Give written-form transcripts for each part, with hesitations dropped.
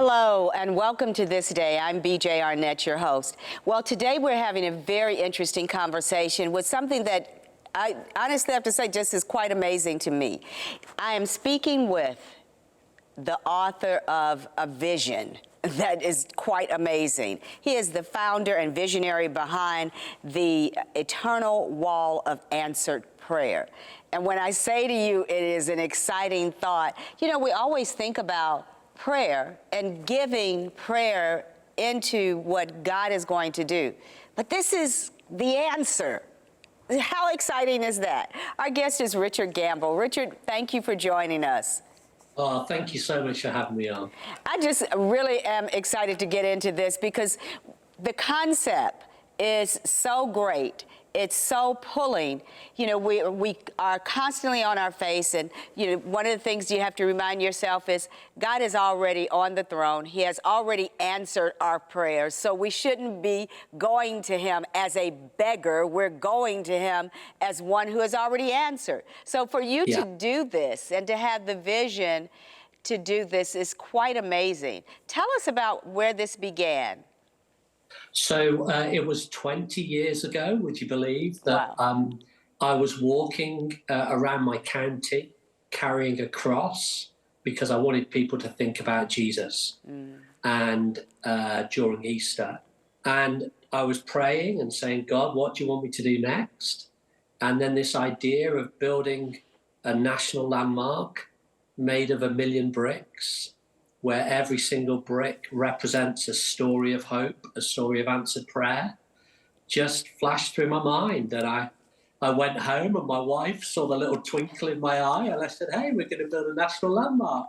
Hello and welcome to This Day. I'm BJ Arnett, your host. Well, today we're having a very interesting conversation with something that I honestly have to say just is quite amazing to me. I am speaking with the author of A Vision that is quite amazing. He is the founder and visionary behind the Eternal Wall of Answered Prayer. And when I say to you, it is an exciting thought. You know, we always think about prayer and giving prayer into what God is going to do. But this is the answer. How exciting is that? Our guest is Richard Gamble. Richard, thank you for joining us. Oh, thank you so much for having me on. I just really am excited to get into this because the concept is so great. It's so pulling. You know, we are constantly on our face, and you know, one of the things you have to remind yourself is God is already on the throne. He has already answered our prayers, so we shouldn't be going to him as a beggar. We're going to him as one who has already answered. So for you to do this and to have the vision to do this is quite amazing. Tell us about where this began. So it was 20 years ago, would you believe, that I was walking around my county carrying a cross because I wanted people to think about Jesus and during Easter. And I was praying and saying, God, what do you want me to do next? And then this idea of building a national landmark made of 1 million bricks, where every single brick represents a story of hope, a story of answered prayer, just flashed through my mind. And I went home and my wife saw the little twinkle in my eye and I said, hey, we're going to build a national landmark.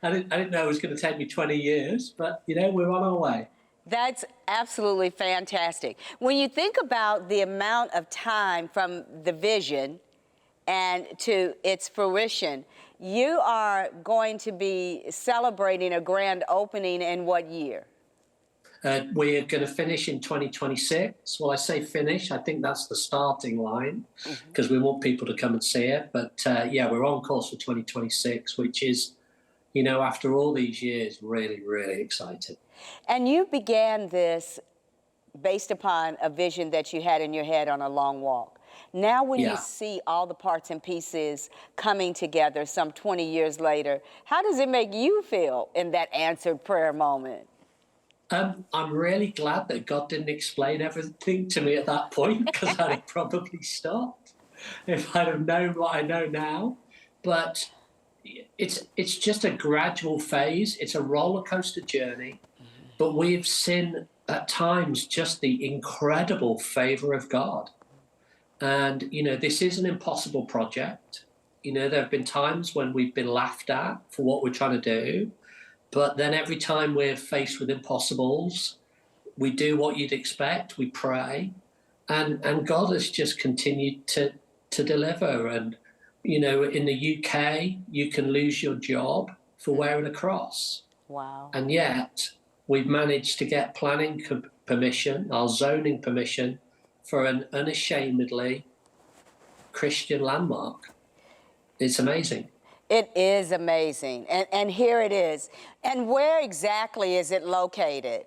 I didn't know it was going to take me 20 years, but, you know, we're on our way. That's absolutely fantastic. When you think about the amount of time from the vision and to its fruition, you are going to be celebrating a grand opening in what year? We're going to finish in 2026. Well, I say finish. I think that's the starting line because we want people to come and see it. But yeah, we're on course for 2026, which is, you know, after all these years, really, really exciting. And you began this based upon a vision that you had in your head on a long walk. Now when you see all the parts and pieces coming together some 20 years later, how does it make you feel in that answered prayer moment? I'm really glad that God didn't explain everything to me at that point, because I'd have probably stopped if I'd have known what I know now. But it's just a gradual phase. It's a roller coaster journey, but we've seen at times just the incredible favor of God. And, you know, this is an impossible project. You know, there have been times when we've been laughed at for what we're trying to do. But then every time we're faced with impossibles, we do what you'd expect. We pray. And God has just continued to deliver. And, you know, in the UK, you can lose your job for wearing a cross. Wow. And yet we've managed to get planning permission, our zoning permission, for an unashamedly Christian landmark. It's amazing. It is amazing. And here it is. And where exactly is it located?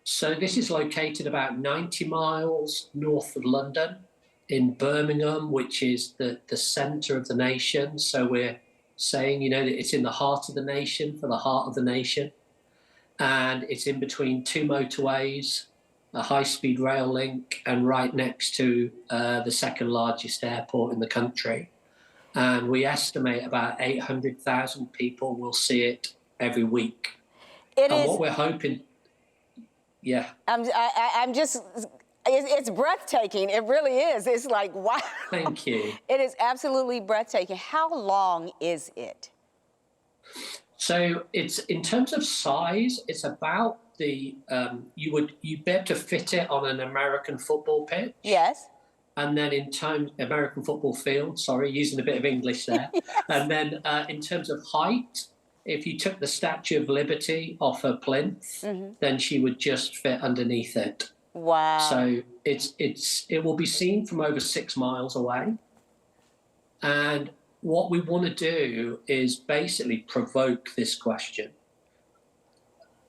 So this is located about 90 miles north of London in Birmingham, which is the center of the nation. So we're saying, you know, that it's in the heart of the nation, for the heart of the nation. And it's in between two motorways, a high-speed rail link, and right next to the second largest airport in the country. And we estimate about 800,000 people will see it every week. What we're hoping, I'm just, it's breathtaking. It really is. It's like, wow. Thank you. It is absolutely breathtaking. How long is it? So it's, in terms of size, it's about you'd be able to fit it on an American football pitch. Yes. And then American football field, sorry, using a bit of English there. Yes. And then in terms of height, if you took the Statue of Liberty off her plinth, then she would just fit underneath it. Wow. So it will be seen from over 6 miles away. And what we want to do is basically provoke this question.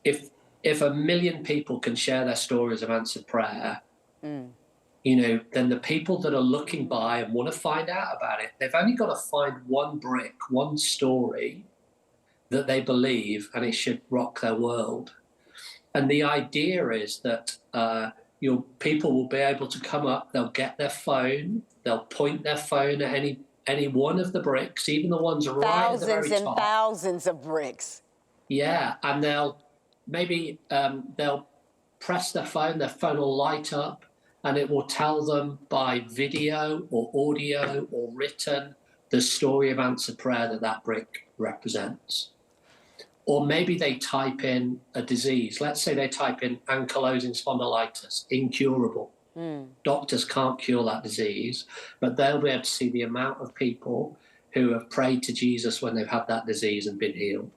if 1 million people can share their stories of answered prayer, you know, then the people that are looking by and want to find out about it, they've only got to find one brick, one story that they believe, and it should rock their world. And the idea is that your people will be able to come up, they'll get their phone, they'll point their phone at any one of the bricks, even the ones right at the very top. Thousands and thousands of bricks. Yeah, and they'll press their phone will light up, and it will tell them by video or audio or written the story of answered prayer that brick represents. Or maybe they type in a disease. Let's say they type in ankylosing spondylitis, incurable. Doctors can't cure that disease, but they'll be able to see the amount of people who have prayed to Jesus when they've had that disease and been healed.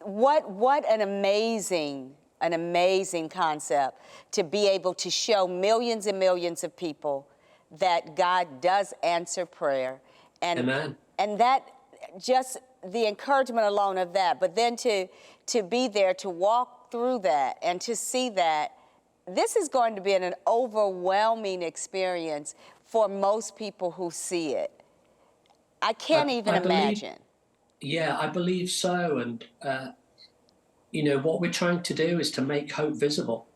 What an amazing concept to be able to show millions and millions of people that God does answer prayer. And, Amen. And that just the encouragement alone of that, but then to be there, to walk through that and to see that this is going to be an overwhelming experience for most people who see it. I can't even imagine. Yeah, I believe so. And, you know, what we're trying to do is to make hope visible.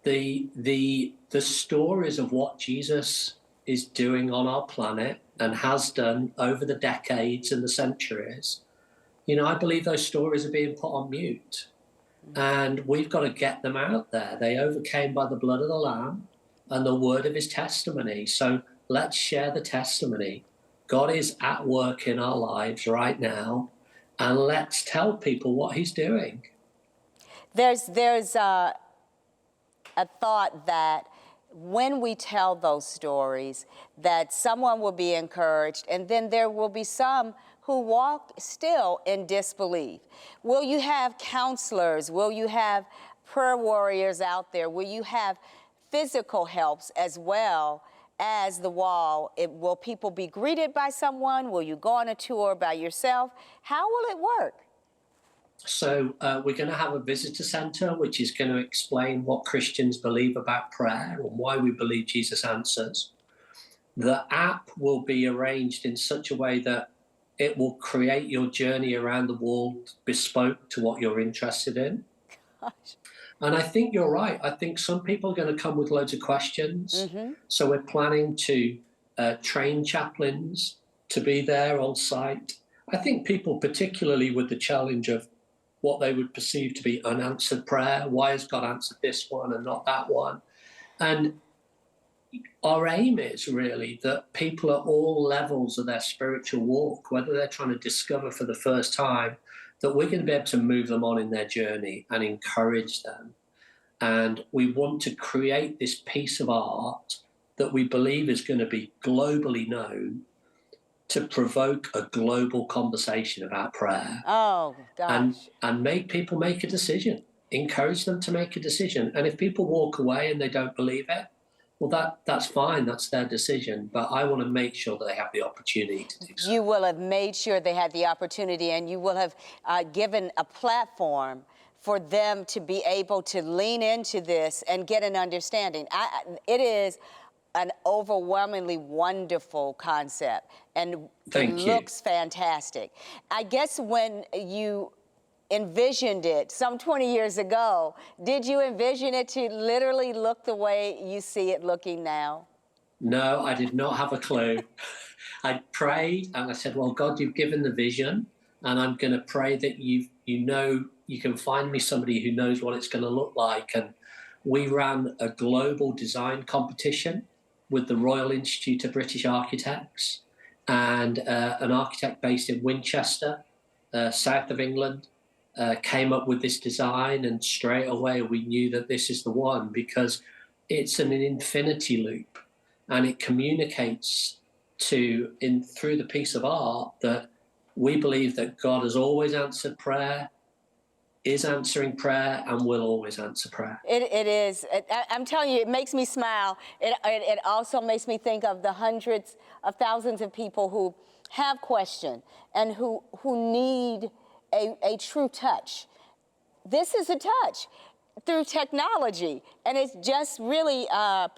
The stories of what Jesus is doing on our planet and has done over the decades and the centuries, you know, I believe those stories are being put on mute. And we've got to get them out there. They overcame by the blood of the Lamb and the word of his testimony. So let's share the testimony. God is at work in our lives right now, and let's tell people what he's doing. There's a thought that when we tell those stories, that someone will be encouraged, and then there will be some who walk still in disbelief. Will you have counselors? Will you have prayer warriors out there? Will you have physical helps as well as the wall? Will people be greeted by someone? Will you go on a tour by yourself? How will it work? So we're going to have a visitor center, which is going to explain what Christians believe about prayer and why we believe Jesus answers. The app will be arranged in such a way that it will create your journey around the world bespoke to what you're interested in. Gosh. And I think you're right. I think some people are going to come with loads of questions. So we're planning to train chaplains to be there on site. I think people, particularly with the challenge of what they would perceive to be unanswered prayer. Why has God answered this one and not that one? And our aim is really that people at all levels of their spiritual walk, whether they're trying to discover for the first time, that we're going to be able to move them on in their journey and encourage them. And we want to create this piece of art that we believe is going to be globally known to provoke a global conversation about prayer. Oh, gosh. And make people make a decision, encourage them to make a decision. And if people walk away and they don't believe it, well, that's fine. That's their decision. But I want to make sure that they have the opportunity to do so. You will have made sure they had the opportunity, and you will have given a platform for them to be able to lean into this and get an understanding. It is an overwhelmingly wonderful concept, and it looks fantastic. I guess when you envisioned it some 20 years ago, did you envision it to literally look the way you see it looking now? No, I did not have a clue. I prayed and I said, well, God, you've given the vision, and I'm going to pray that you can find me somebody who knows what it's going to look like. And we ran a global design competition with the Royal Institute of British Architects and an architect based in Winchester, south of England, came up with this design, and straight away we knew that this is the one, because it's an infinity loop, and it communicates through the piece of art that we believe that God has always answered prayer, is answering prayer, and will always answer prayer. It is. I'm telling you, it makes me smile. It also makes me think of the hundreds of thousands of people who have questions and who need a true touch this is a touch through technology, and it's just really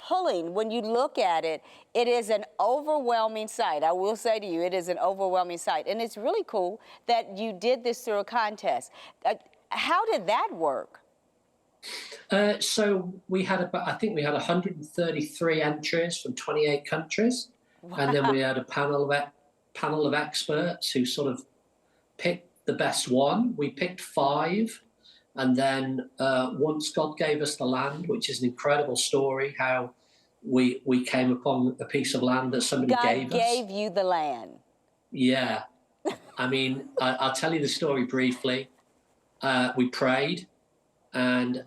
pulling. When you look at it, it is an overwhelming sight. I will say to you, it is an overwhelming sight, and it's really cool that you did this through a contest. How did that work? So we had I think we had 133 entries from 28 countries. Wow. And then we had a panel of experts who sort of picked the best one. We picked 5. And then once God gave us the land, which is an incredible story, how we came upon a piece of land that somebody gave us. God gave you the land. Yeah. I mean, I'll tell you the story briefly. We prayed, and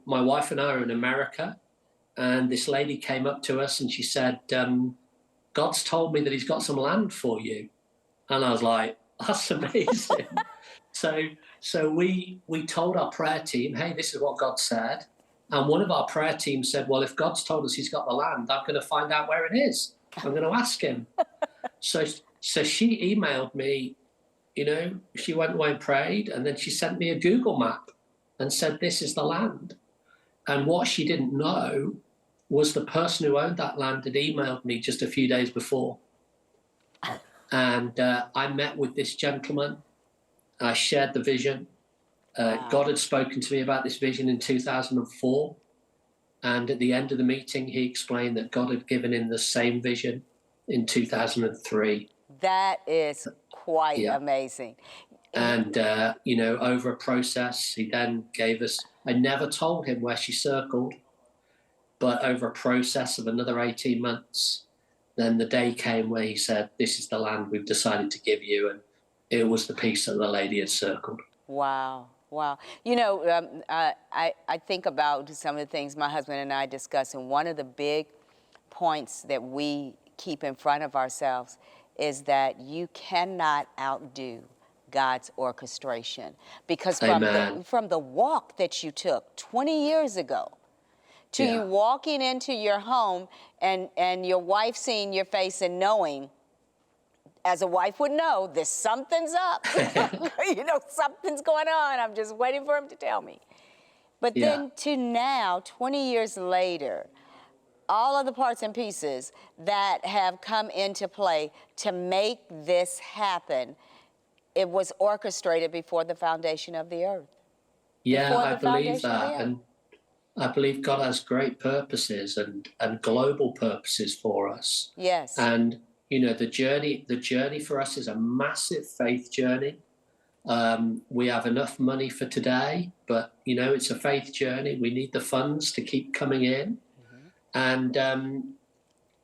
my wife and I are in America, and this lady came up to us and she said, God's told me that he's got some land for you. And I was like, that's amazing. So we told our prayer team, hey, this is what God said. And one of our prayer team said, well, if God's told us he's got the land, I'm going to find out where it is. I'm going to ask him. So she emailed me, she went away and prayed, and then she sent me a Google map and said, this is the land. And what she didn't know was the person who owned that land had emailed me just a few days before. And I met with this gentleman. I shared the vision. Wow. God had spoken to me about this vision in 2004. And at the end of the meeting, he explained that God had given him the same vision in 2003. That is quite amazing. And, over a process, he then gave us, I never told him where she circled, but over a process of another 18 months, then the day came where he said, this is the land we've decided to give you. And it was the piece that the lady had circled. Wow. Wow. I think about some of the things my husband and I discuss, and one of the big points that we keep in front of ourselves is that you cannot outdo God's orchestration. Because from the walk that you took 20 years ago to you walking into your home and your wife seeing your face and knowing, as a wife would know, something's up. Something's going on. I'm just waiting for him to tell me. But then to now, 20 years later, all of the parts and pieces that have come into play to make this happen, it was orchestrated before the foundation of the earth. Yeah, I believe that. And I believe God has great purposes and global purposes for us. Yes. And the journey for us is a massive faith journey. We have enough money for today, but it's a faith journey. We need the funds to keep coming in. Mm-hmm. And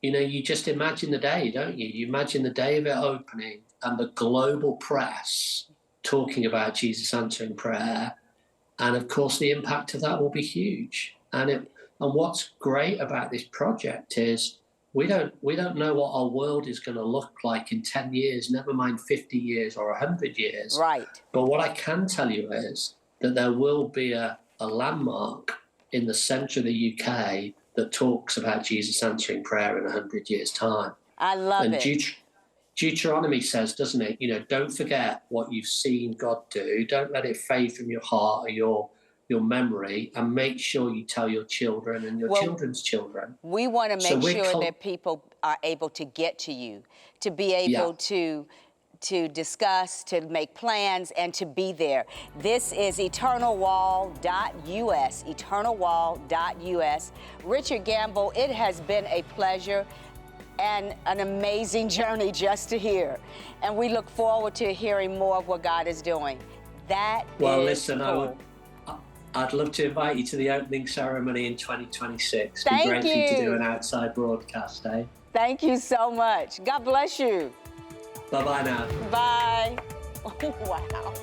you just imagine the day, don't you? You imagine the day of it opening and the global press talking about Jesus answering prayer. And of course, the impact of that will be huge. And what's great about this project is we don't know what our world is going to look like in 10 years, never mind 50 years or 100 years. Right. But what I can tell you is that there will be a landmark in the centre of the UK that talks about Jesus answering prayer in 100 years' time. I love it. Deuteronomy says, doesn't it, don't forget what you've seen God do. Don't let it fade from your heart or your memory, and make sure you tell your children and your children's children. We want to make sure that people are able to get to you, to be able to discuss, to make plans, and to be there. This is eternalwall.us, eternalwall.us. Richard Gamble, it has been a pleasure and an amazing journey just to hear. And we look forward to hearing more of what God is doing. Listen, cool. I'd love to invite you to the opening ceremony in 2026. Thank It'd be great you. to do an outside broadcast, eh? Thank you so much. God bless you. Bye-bye now. Bye. Wow.